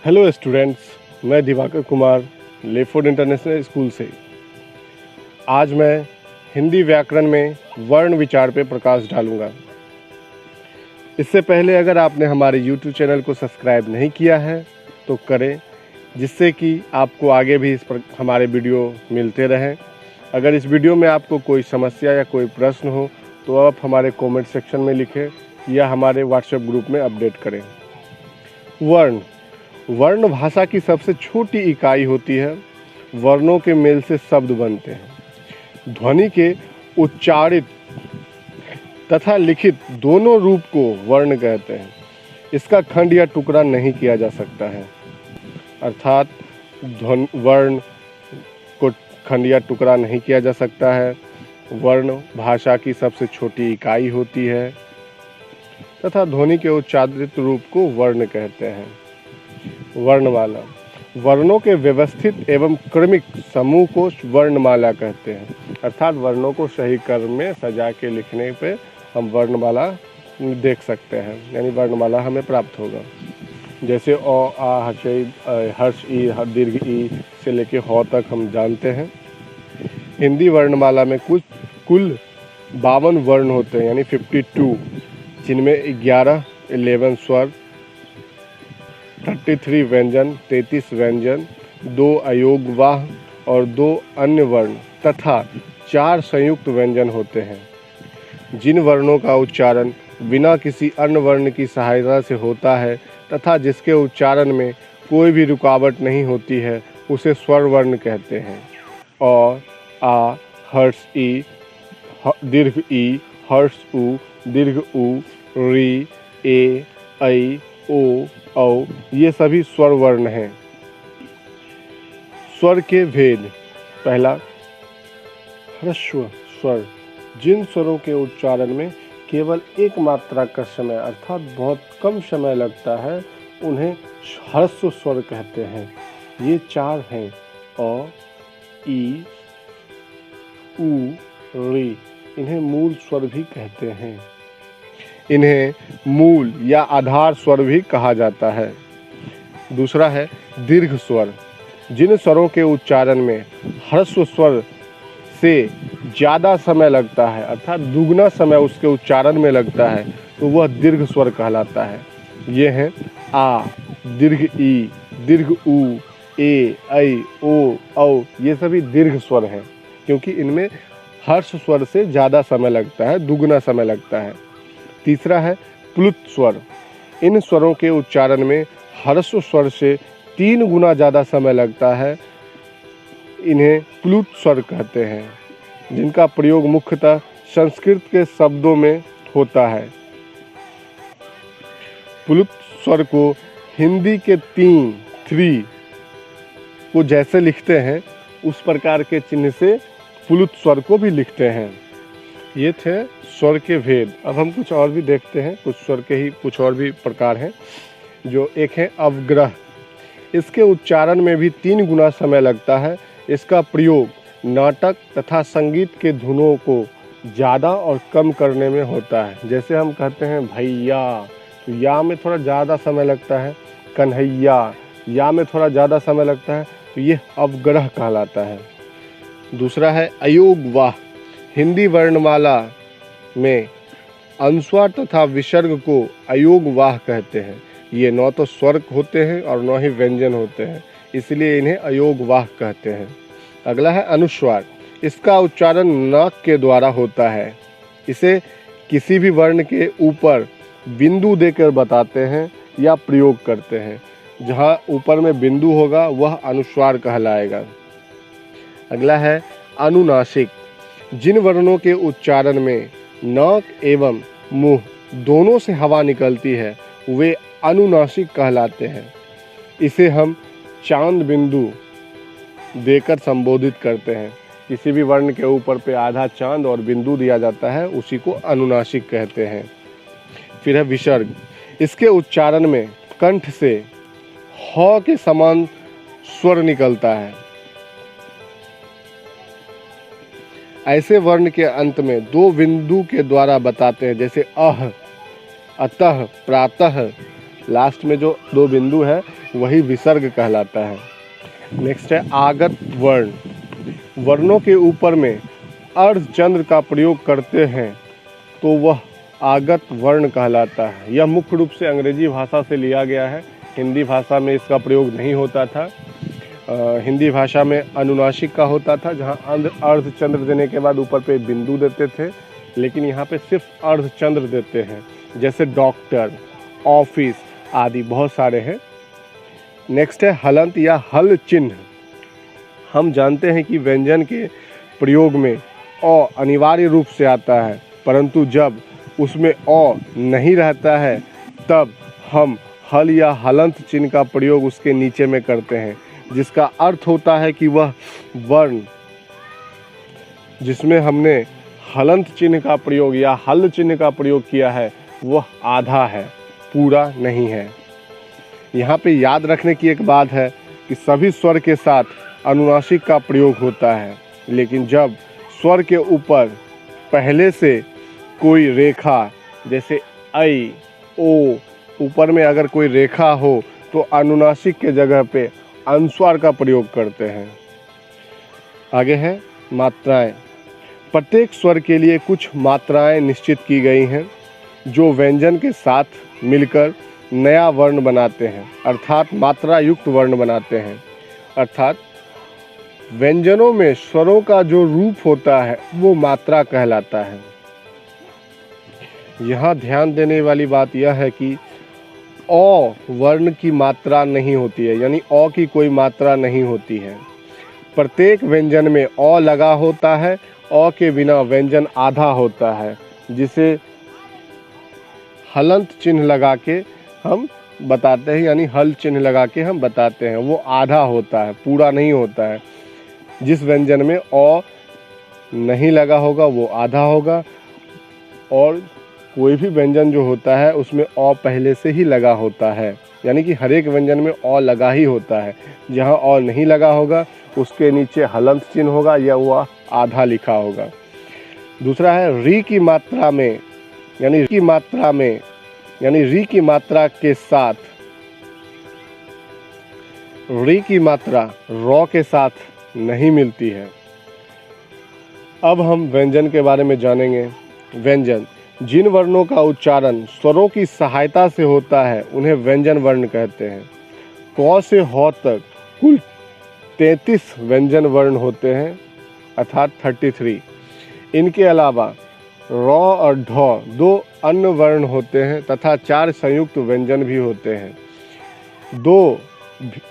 Hello students, मैं Diwakar Kumar लेफोर्ड international school से। आज मैं हिंदी व्याकरण में वर्ण विचार पे प्रकाश डालूंगा। इससे पहले अगर आपने हमारे YouTube चैनल को सब्सक्राइब नहीं किया है तो करें, जिससे कि आपको आगे भी हमारे वीडियो मिलते रहें। अगर इस वीडियो में आपको कोई समस्या या कोई प्रश्न हो तो आप हमारे कमेंट सेक्शन में लिखें या हमारे व्हाट्सएप ग्रुप में अपडेट करें। वर्ण भाषा की सबसे छोटी इकाई होती है। वर्णों के मेल से शब्द बनते हैं। ध्वनि के उच्चारित तथा लिखित दोनों रूप को वर्ण कहते हैं। इसका खंड या टुकड़ा नहीं किया जा सकता है, अर्थात वर्ण को खंड या टुकड़ा नहीं किया जा सकता है। वर्ण भाषा की सबसे छोटी इकाई होती है तथा ध्वनि के उच्चारित रूप को वर्ण कहते हैं। वर्णमाला वर्णों के व्यवस्थित एवं क्रमिक समूह को वर्णमाला कहते हैं, अर्थात वर्णों को सही क्रम में सजा के लिखने पे हम वर्णमाला देख सकते हैं, यानी वर्णमाला हमें प्राप्त होगा। जैसे अ, आ, हर्ष ई, दीर्घ ई से लेके ह तक हम जानते हैं। हिंदी वर्णमाला में कुल 52 वर्ण होते हैं, यानी 52, जिनमें 11 स्वर, 33 व्यंजन, 33 व्यंजन, 2 अयोगवाह और 2 अन्य वर्ण तथा 4 संयुक्त व्यंजन होते हैं। जिन वर्णों का उच्चारण बिना किसी अन्य वर्ण की सहायता से होता है तथा जिसके उच्चारण में कोई भी रुकावट नहीं होती है, उसे स्वर वर्ण कहते हैं। अ, आ, हर्ष ई, दीर्घ ई, हर्ष उ, दीर्घ उ, री, ए, ऐ, ओ, औ, ये सभी स्वर वर्ण हैं। स्वर के भेद। पहला, ह्रस्व स्वर। जिन स्वरों के उच्चारण में केवल एक मात्रा का समय अर्थात बहुत कम समय लगता है, उन्हें ह्रस्व स्वर कहते हैं। ये 4 हैं: अ, ई, उ, री। इन्हें मूल स्वर भी कहते हैं। इन्हें मूल या आधार स्वर भी कहा जाता है। दूसरा है दीर्घ स्वर। जिन स्वरों के उच्चारण में ह्रस्व स्वर से ज़्यादा समय लगता है, अर्थात दुगना समय उसके उच्चारण में लगता है, तो वह दीर्घ स्वर कहलाता है। ये हैं आ, दीर्घ ई, दीर्घ उ, ए, ऐ, ओ, औ। ये सभी दीर्घ स्वर हैं, क्योंकि इनमें हर्ष स्वर से ज़्यादा समय लगता है, दुगना समय लगता है। तीसरा है प्लुत स्वर। इन स्वरों के उच्चारण में ह्रस्व स्वर से 3 गुना ज़्यादा समय लगता है। इन्हें प्लुत स्वर कहते हैं, जिनका प्रयोग मुख्यतः संस्कृत के शब्दों में होता है। प्लुत स्वर को हिंदी के 3 को जैसे लिखते हैं, उस प्रकार के चिन्ह से प्लुत स्वर को भी लिखते हैं। ये थे स्वर के भेद। अब हम कुछ और भी देखते हैं। कुछ स्वर के ही कुछ और भी प्रकार हैं। जो एक है अवग्रह। इसके उच्चारण में भी 3 गुना समय लगता है। इसका प्रयोग नाटक तथा संगीत के धुनों को ज़्यादा और कम करने में होता है। जैसे हम कहते हैं भैया, तो या में थोड़ा ज़्यादा समय लगता है। कन्हैया, या में थोड़ा ज़्यादा समय लगता है, तो ये अवग्रह कहलाता है। दूसरा है अयोगवाह। हिंदी वर्णमाला में अनुस्वार तथा विसर्ग को अयोगवाह कहते हैं। ये न तो स्वर होते हैं और न ही व्यंजन होते हैं, इसलिए इन्हें अयोगवाह कहते हैं। अगला है अनुस्वार। इसका उच्चारण नाक के द्वारा होता है। इसे किसी भी वर्ण के ऊपर बिंदु देकर बताते हैं या प्रयोग करते हैं। जहाँ ऊपर में बिंदु होगा वह अनुस्वार कहलाएगा। अगला है अनुनासिक। जिन वर्णों के उच्चारण में नाक एवं मुंह दोनों से हवा निकलती है, वे अनुनासिक कहलाते हैं। इसे हम चांद बिंदु देकर संबोधित करते हैं। किसी भी वर्ण के ऊपर पे आधा चांद और बिंदु दिया जाता है, उसी को अनुनासिक कहते हैं। फिर है विसर्ग। इसके उच्चारण में कंठ से ह के समान स्वर निकलता है। ऐसे वर्ण के अंत में 2 बिंदु के द्वारा बताते हैं, जैसे अह, अतः, प्रातः। लास्ट में जो 2 बिंदु है, वही विसर्ग कहलाता है। नेक्स्ट है आगत वर्ण। वर्णों के ऊपर में अर्धचंद्र का प्रयोग करते हैं तो वह आगत वर्ण कहलाता है। यह मुख्य रूप से अंग्रेजी भाषा से लिया गया है, हिंदी भाषा में इसका प्रयोग नहीं होता था। हिंदी भाषा में अनुनासिक का होता था, जहाँ अर्धचंद्र देने के बाद ऊपर पे बिंदु देते थे, लेकिन यहाँ पे सिर्फ अर्धचंद्र देते हैं, जैसे डॉक्टर, ऑफिस आदि बहुत सारे हैं। नेक्स्ट है हलंत या हल चिन्ह। हम जानते हैं कि व्यंजन के प्रयोग में अ अनिवार्य रूप से आता है, परंतु जब उसमें अ नहीं रहता है तब हम हल या हलंत चिन्ह का प्रयोग उसके नीचे में करते हैं, जिसका अर्थ होता है कि वह वर्ण जिसमें हमने हलंत चिन्ह का प्रयोग या हल चिन्ह का प्रयोग किया है वह आधा है, पूरा नहीं है। यहाँ पे याद रखने की एक बात है कि सभी स्वर के साथ अनुनासिक का प्रयोग होता है, लेकिन जब स्वर के ऊपर पहले से कोई रेखा जैसे ऐ, ओ ऊपर में अगर कोई रेखा हो तो अनुनासिक के जगह पे अनुस्वार का प्रयोग करते हैं। आगे है मात्राएं। प्रत्येक स्वर के लिए कुछ मात्राएं निश्चित की गई हैं जो व्यंजन के साथ मिलकर नया वर्ण बनाते हैं, अर्थात मात्रा युक्त वर्ण बनाते हैं। अर्थात व्यंजनों में स्वरों का जो रूप होता है वो मात्रा कहलाता है। यहाँ ध्यान देने वाली बात यह है कि अ वर्ण की मात्रा नहीं होती है, यानी अ की कोई मात्रा नहीं होती है। प्रत्येक व्यंजन में अ लगा होता है, अ के बिना व्यंजन आधा होता है, जिसे हलंत चिन्ह लगा के हम बताते हैं, यानी हल चिन्ह लगा के हम बताते हैं। वो आधा होता है, पूरा नहीं होता है। जिस व्यंजन में अ नहीं लगा होगा वो आधा होगा, और कोई भी व्यंजन जो होता है उसमें अ पहले से ही लगा होता है, यानी कि हर एक व्यंजन में अ लगा ही होता है। जहाँ अ नहीं लगा होगा उसके नीचे हलंत चिन्ह होगा या वह आधा लिखा होगा। दूसरा है री की मात्रा में, यानी री की मात्रा के साथ री की मात्रा रॉ के साथ नहीं मिलती है। अब हम व्यंजन के बारे में जानेंगे। व्यंजन जिन वर्णों का उच्चारण स्वरों की सहायता से होता है उन्हें व्यंजन वर्ण कहते हैं। क से ह तक कुल 33 व्यंजन वर्ण होते हैं, अर्थात 33। इनके अलावा र और ढ 2 अन्य वर्ण होते हैं तथा 4 संयुक्त व्यंजन भी होते हैं। 2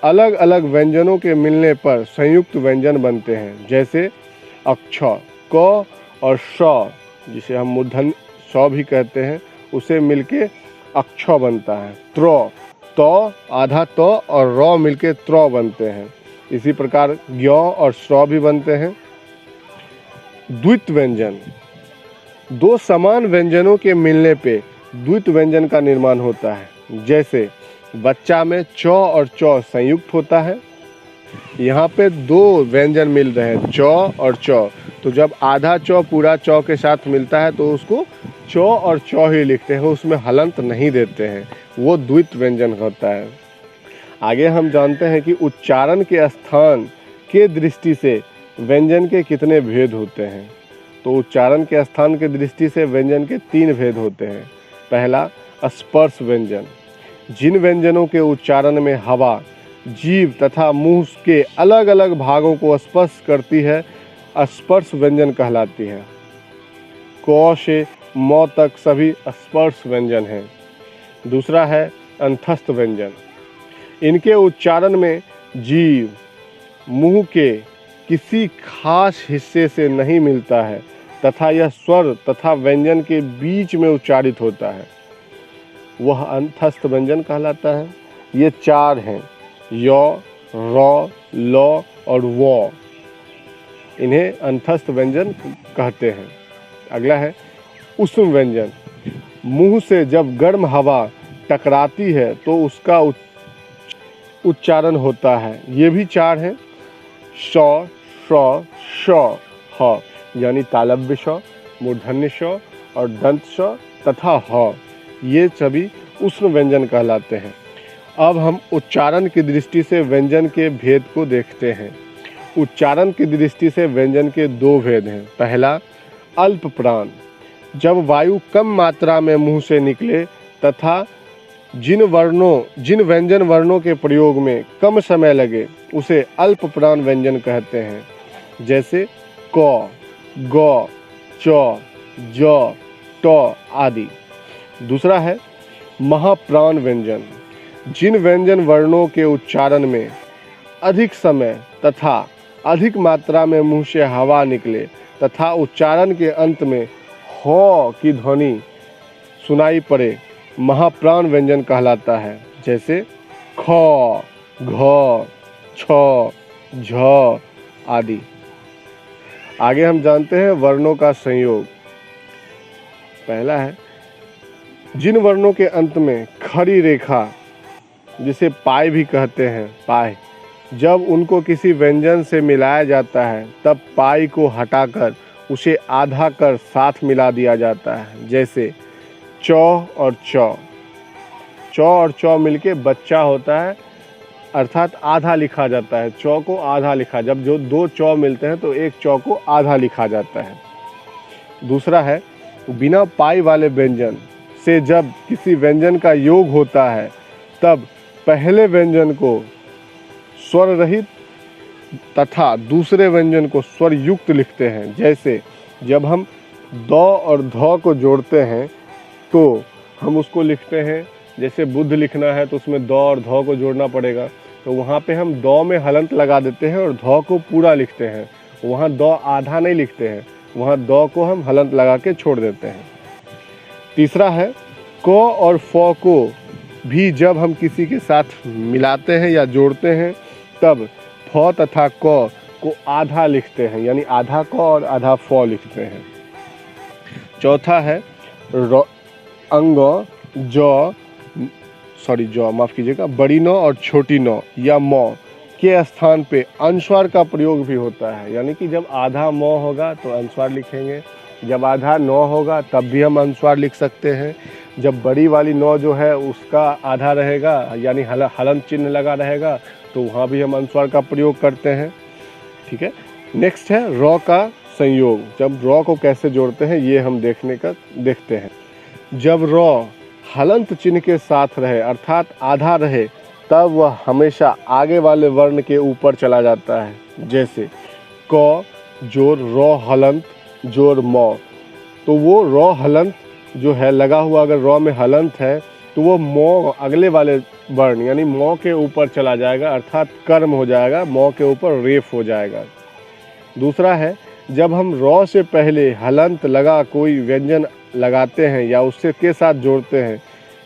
अलग अलग व्यंजनों के मिलने पर संयुक्त व्यंजन बनते हैं, जैसे अक्ष क और श, जिसे हम मूर्धन्य श भी कहते हैं, उसे मिलके अक्ष बनता है। त्र त आधा त और र मिलके त्र बनते हैं। इसी प्रकार ज्ञ और श्र भी बनते हैं। द्वित व्यंजन 2 समान व्यंजनों के मिलने पे द्वित व्यंजन का निर्माण होता है, जैसे बच्चा में च और च संयुक्त होता है। यहाँ पे 2 व्यंजन मिल रहे हैं, च और च, तो जब आधा च पूरा च के साथ मिलता है तो उसको च और च ही लिखते हैं, उसमें हलंत नहीं देते हैं, वो द्वित व्यंजन होता है। आगे हम जानते हैं कि उच्चारण के स्थान के दृष्टि से व्यंजन के कितने भेद होते हैं। तो उच्चारण के स्थान के दृष्टि से व्यंजन के 3 भेद होते हैं। पहला स्पर्श व्यंजन, जिन व्यंजनों के उच्चारण में हवा जीभ तथा मुंह के अलग अलग भागों को स्पर्श करती है स्पर्श व्यंजन कहलाती है। क से म तक सभी स्पर्श व्यंजन हैं। दूसरा है अंतस्थ व्यंजन, इनके उच्चारण में जीभ मुंह के किसी खास हिस्से से नहीं मिलता है तथा यह स्वर तथा व्यंजन के बीच में उच्चारित होता है, वह अंतस्थ व्यंजन कहलाता है। ये 4 हैं, य, र, ल और व, इन्हें अंतस्थ व्यंजन कहते हैं। अगला है उष्ण व्यंजन, मुंह से जब गर्म हवा टकराती है तो उसका उच्चारण होता है। ये भी 4 हैं, श, श, श, ह, यानी तालव्य श, मूर्धन्य श और दंत श तथा ह, ये सभी उष्ण व्यंजन कहलाते हैं। अब हम उच्चारण की दृष्टि से व्यंजन के भेद को देखते हैं। उच्चारण की दृष्टि से व्यंजन के दो भेद हैं। पहला, अल्प प्राण, जब वायु कम मात्रा में मुंह से निकले तथा जिन व्यंजन वर्णों के प्रयोग में कम समय लगे उसे अल्प प्राण व्यंजन कहते हैं, जैसे क, ग, च, ज, ट आदि। दूसरा है महाप्राण व्यंजन, जिन व्यंजन वर्णों के उच्चारण में अधिक समय तथा अधिक मात्रा में मुंह से हवा निकले तथा उच्चारण के अंत में ह की ध्वनि सुनाई पड़े, महाप्राण व्यंजन कहलाता है, जैसे ख, घ, छ, झ आदि। आगे हम जानते हैं वर्णों का संयोग। पहला है, जिन वर्णों के अंत में खड़ी रेखा, जिसे पाई भी कहते हैं, पाई, जब उनको किसी व्यंजन से मिलाया जाता है तब पाई को हटाकर उसे आधा कर साथ मिला दिया जाता है, जैसे च और च। च और च मिलके बच्चा होता है, अर्थात आधा लिखा जाता है। च को आधा लिखा, जब जो दो च मिलते हैं तो एक च को आधा लिखा जाता है। दूसरा है, बिना पाई वाले व्यंजन से जब किसी व्यंजन का योग होता है तब पहले व्यंजन को स्वर रहित तथा दूसरे व्यंजन को स्वर युक्त लिखते हैं। जैसे जब हम द और ध को जोड़ते हैं तो हम उसको लिखते हैं, जैसे बुद्ध लिखना है तो उसमें द और ध को जोड़ना पड़ेगा, तो वहाँ पे हम द में हलंत लगा देते हैं और ध को पूरा लिखते हैं। वहाँ द आधा नहीं लिखते हैं, वहाँ द को हम हलंत लगा के छोड़ देते हैं। तीसरा है, क और फ को भी जब हम किसी के साथ मिलाते हैं या जोड़ते हैं तब फ तथा क को आधा लिखते हैं, यानी आधा क और आधा फ लिखते हैं। चौथा है, माफ कीजिएगा, बड़ी न और छोटी न या म के स्थान पे अनुस्वार का प्रयोग भी होता है, यानी कि जब आधा म होगा तो अनुस्वार लिखेंगे, जब आधा न होगा तब भी हम अनुस्वार लिख सकते हैं। जब बड़ी वाली न जो है उसका आधा रहेगा, यानी हलंत चिन्ह लगा रहेगा, तो वहाँ भी हम अनुस्वार का प्रयोग करते हैं। ठीक है। नेक्स्ट है र का संयोग। जब र को कैसे जोड़ते हैं ये हम देखते हैं। जब र हलंत चिन्ह के साथ रहे अर्थात आधा रहे तब वह हमेशा आगे वाले वर्ण के ऊपर चला जाता है, जैसे क जोड़ र हलंत जोड़ म, तो वो र हलंत जो है लगा हुआ, अगर र में हलंत है तो वो म अगले वाले वर्ण यानी म के ऊपर चला जाएगा, अर्थात कर्म हो जाएगा, म के ऊपर रेफ हो जाएगा। दूसरा है, जब हम र से पहले हलंत लगा कोई व्यंजन लगाते हैं या उससे के साथ जोड़ते हैं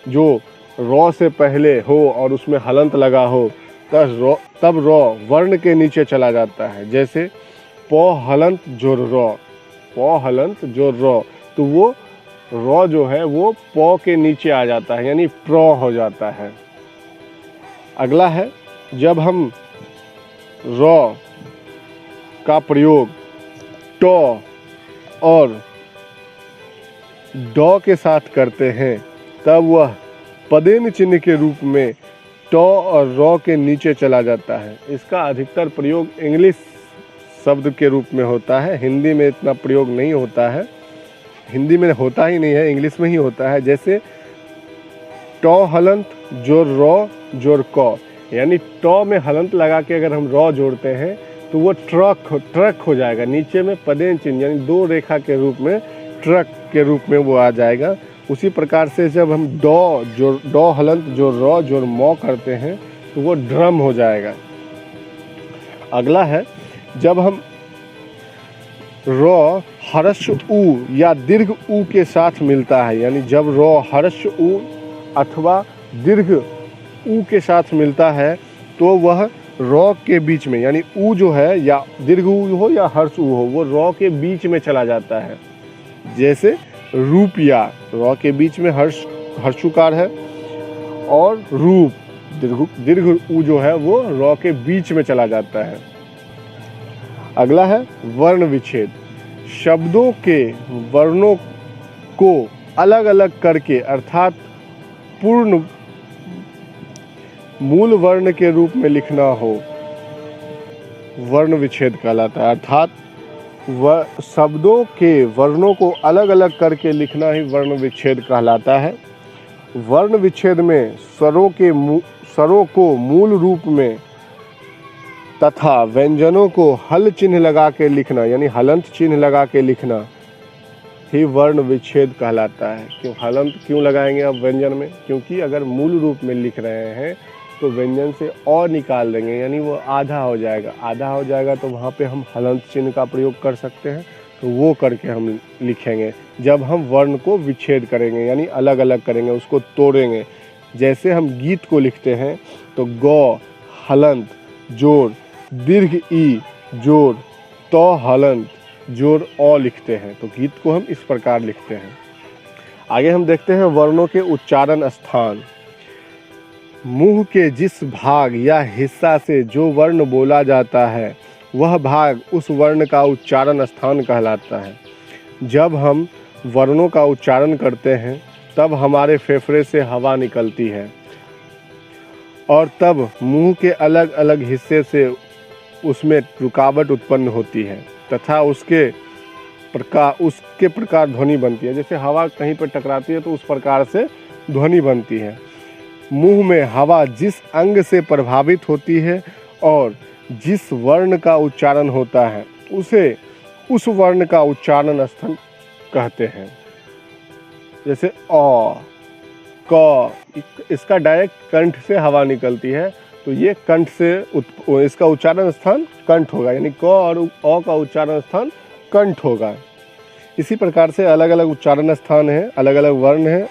जो र से पहले हो और उसमें हलंत लगा हो, तब र वर्ण के नीचे चला जाता है, जैसे प हलंत जोड़ र, प हलंत जोड़ र, तो वो र जो है वो प के नीचे आ जाता है, यानी प्र हो जाता है। अगला है, जब हम र का प्रयोग ट और ड के साथ करते हैं तब वह पदेन चिन्ह के रूप में ट और र के नीचे चला जाता है। इसका अधिकतर प्रयोग इंग्लिश शब्द के रूप में होता है, हिंदी में इतना प्रयोग नहीं होता है, हिंदी में होता ही नहीं है, इंग्लिश में ही होता है। जैसे ट हलंत जोड़ र जोड़ क, यानी ट में हलंत लगा के अगर हम र जोड़ते हैं तो वो ट्रक हो जाएगा, नीचे में पदेन चिन्ह यानी दो रेखा के रूप में ट्रक के रूप में वो आ जाएगा। उसी प्रकार से जब हम ड हलंत जोड़ र जोड़ म करते हैं तो वो ड्रम हो जाएगा। अगला है, जब हम र हर्ष उ या दीर्घ उ के साथ मिलता है, यानी जब र हर्ष उ अथवा दीर्घ उ के साथ मिलता है तो वह र के बीच में, यानी उ जो है या दीर्घ उ हो या हर्ष उ हो, वो र के बीच में चला जाता है। जैसे रूपया, र के बीच में हर्षुकार है, और रूप दीर्घ उ जो है वो र के बीच में चला जाता है। अगला है वर्ण विच्छेद। शब्दों के वर्णों को अलग अलग करके अर्थात पूर्ण मूल वर्ण के रूप में लिखना हो, वर्ण विच्छेद कहलाता है। अर्थात शब्दों के वर्णों को अलग अलग करके लिखना ही वर्ण विच्छेद कहलाता है। वर्ण विच्छेद में स्वरों को मूल रूप में तथा व्यंजनों को हल चिन्ह लगा के लिखना, यानी हलंत चिन्ह लगा के लिखना ही वर्ण विच्छेद कहलाता है। क्यों हलंत क्यों लगाएंगे आप व्यंजन में? क्योंकि अगर मूल रूप में लिख रहे हैं तो व्यंजन से और निकाल देंगे, यानी वो आधा हो जाएगा तो वहाँ पे हम हलंत चिन्ह का प्रयोग कर सकते हैं, तो वो करके हम लिखेंगे। जब हम वर्ण को विच्छेद करेंगे यानी अलग अलग करेंगे, उसको तोड़ेंगे। जैसे हम गीत को लिखते हैं तो गौ हलंत जोड़ दीर्घ ई जोड़ तो हलंत जोड़ अ लिखते हैं, तो गीत को हम इस प्रकार लिखते हैं। आगे हम देखते हैं वर्णों के उच्चारण स्थान। मुंह के जिस भाग या हिस्सा से जो वर्ण बोला जाता है वह भाग उस वर्ण का उच्चारण स्थान कहलाता है। जब हम वर्णों का उच्चारण करते हैं तब हमारे फेफड़े से हवा निकलती है और तब मुंह के अलग अलग हिस्से से उसमें रुकावट उत्पन्न होती है तथा उसके प्रकार ध्वनि बनती है। जैसे हवा कहीं पर टकराती है तो उस प्रकार से ध्वनि बनती है। मुंह में हवा जिस अंग से प्रभावित होती है और जिस वर्ण का उच्चारण होता है उसे उस वर्ण का उच्चारण स्थल कहते हैं। जैसे अ क, इसका डायरेक्ट कंठ से हवा निकलती है तो ये कंठ से इसका उच्चारण स्थान कंठ होगा, यानी क और अ का उच्चारण स्थान कंठ होगा। इसी प्रकार से अलग अलग उच्चारण स्थान है, अलग अलग वर्ण है।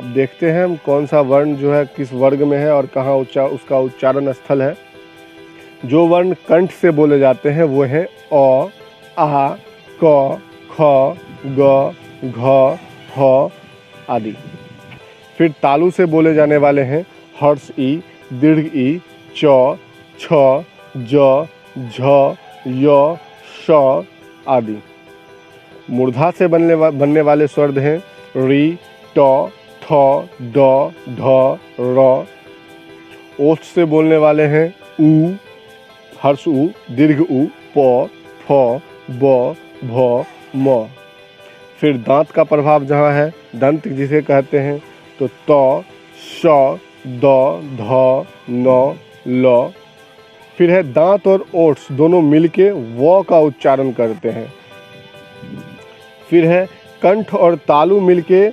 अब देखते हैं हम कौन सा वर्ण जो है किस वर्ग में है और कहाँ उसका उच्चारण स्थल है। जो वर्ण कंठ से बोले जाते हैं वो है अ, आ, क, ख, ग, घ, ह आदि। फिर तालु से बोले जाने वाले हैं हर्ष ई, दीर्घ ई, च, छ, ज, झ, य, श आदि। मूर्धा से बनने वाले स्वर हैं री, ट, थ, ड, ढ, र। ओष्ठ से बोलने वाले हैं उ, हर्ष उ, दीर्घ उ, प, फ, ब, भ, म। फिर दांत का प्रभाव जहाँ है, दंत जिसे कहते हैं, तो त, श, द, ध, न, ल। फिर है दांत और ओठ दोनों मिलके व का उच्चारण करते हैं। फिर है कंठ और तालु मिलके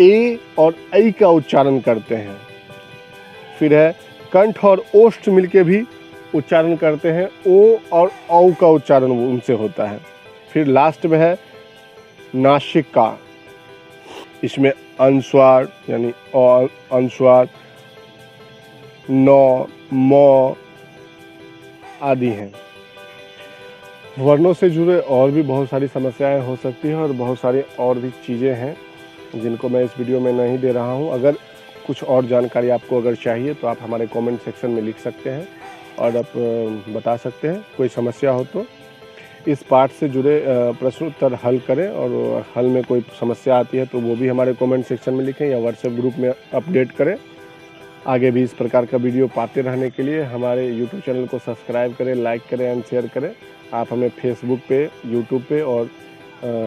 ए और ऐ का उच्चारण करते हैं। फिर है कंठ और ओष्ठ मिलके भी उच्चारण करते हैं, ओ और औ का उच्चारण उनसे होता है। फिर लास्ट में है नासिका, इसमें अनुस्वार यानी अ अनुस्वार, न, म आदि हैं। वर्णों से जुड़े और भी बहुत सारी समस्याएं हो सकती हैं और बहुत सारी और भी चीज़ें हैं जिनको मैं इस वीडियो में नहीं दे रहा हूं। अगर कुछ और जानकारी आपको अगर चाहिए तो आप हमारे कमेंट सेक्शन में लिख सकते हैं और आप बता सकते हैं। कोई समस्या हो तो इस पाठ से जुड़े प्रश्न उत्तर हल करें, और हल में कोई समस्या आती है तो वो भी हमारे कमेंट सेक्शन में लिखें या व्हाट्सएप ग्रुप में अपडेट करें। आगे भी इस प्रकार का वीडियो पाते रहने के लिए हमारे यूट्यूब चैनल को सब्सक्राइब करें, लाइक करें एंड शेयर करें। आप हमें फेसबुक पे, यूट्यूब पे और